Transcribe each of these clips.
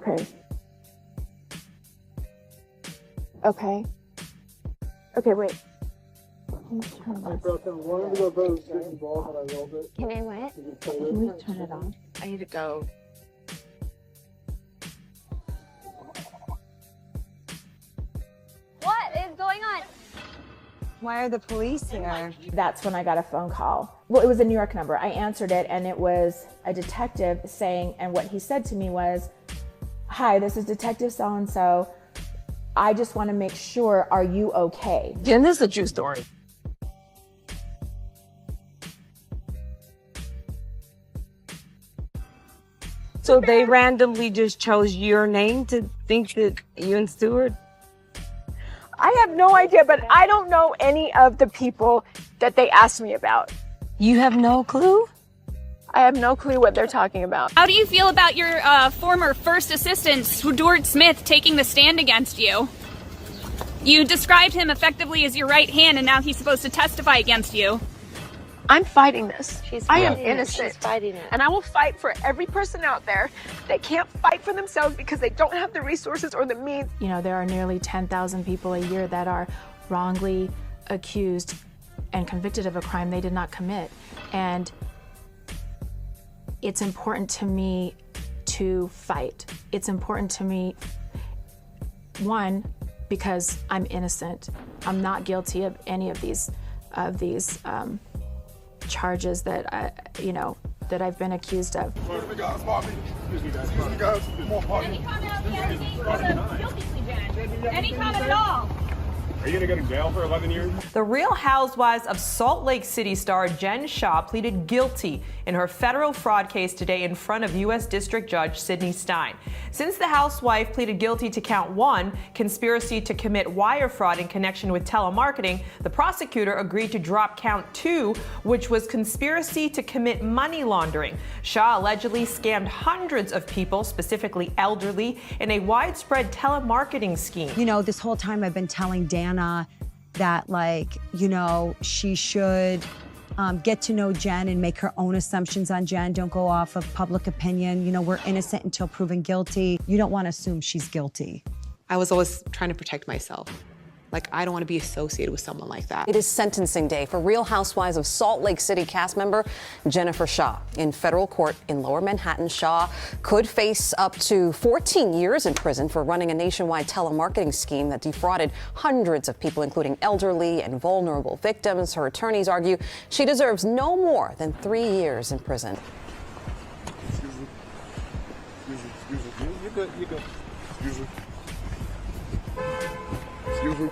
Okay. Okay. Okay, wait. Can you turn this? Can I what? Can we turn it on? I need to go. What is going on? Why are the police here? That's when I got a phone call. Well, it was a New York number. I answered it, and it was a detective saying, and what he said to me was, "Hi, this is Detective so-and-so. I just want to make sure, are you okay?" And this is a true story. So they randomly just chose your name to think that you and Stuart? I have no idea, but I don't know any of the people that they asked me about. You have no clue? I have no clue what they're talking about. How do you feel about your former first assistant, Stuart Smith, taking the stand against you? You described him effectively as your right hand, and now he's supposed to testify against you. I'm fighting this. I am She's innocent. fighting it. And I will fight for every person out there that can't fight for themselves because they don't have the resources or the means. You know, there are nearly 10,000 people a year that are wrongly accused and convicted of a crime they did not commit. And it's important to me to fight. It's important to me, one, because I'm innocent. I'm not guilty of any of these charges that that I've been accused of. Any comment on the guilty plea, Jen? Any comment at all? Are you gonna go to jail for 11 years? The Real Housewives of Salt Lake City star Jen Shah pleaded guilty in her federal fraud case today in front of U.S. District Judge Sidney Stein. Since the housewife pleaded guilty to count 1, conspiracy to commit wire fraud in connection with telemarketing, the prosecutor agreed to drop count 2, which was conspiracy to commit money laundering. Shah allegedly scammed hundreds of people, specifically elderly, in a widespread telemarketing scheme. You know, this whole time I've been telling Dana that, like, you know, she should get to know Jen and make her own assumptions on Jen. Don't go off of public opinion. You know, we're innocent until proven guilty. You don't want to assume she's guilty. I was always trying to protect myself. Like, I don't want to be associated with someone like that. It is sentencing day for Real Housewives of Salt Lake City cast member Jennifer Shah. In federal court in Lower Manhattan, Shah could face up to 14 years in prison for running a nationwide telemarketing scheme that defrauded hundreds of people, including elderly and vulnerable victims. Her attorneys argue she deserves no more than 3 years in prison. You good, you good. Excuse me.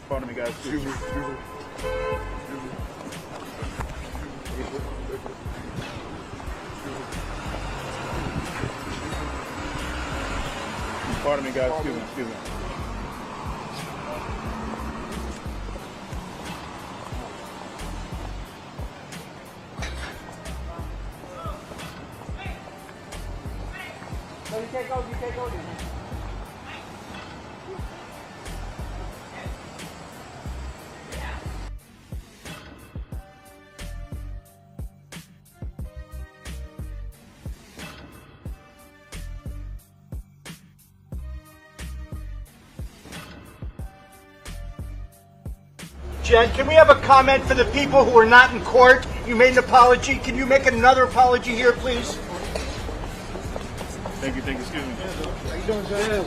Pardon me, guys. Excuse me. Pardon me, guys. Excuse me. No, you can't go. Jen, can we have a comment for the people who are not in court? You made an apology. Can you make another apology here, please? Thank you. Excuse me. How you doing, Jen?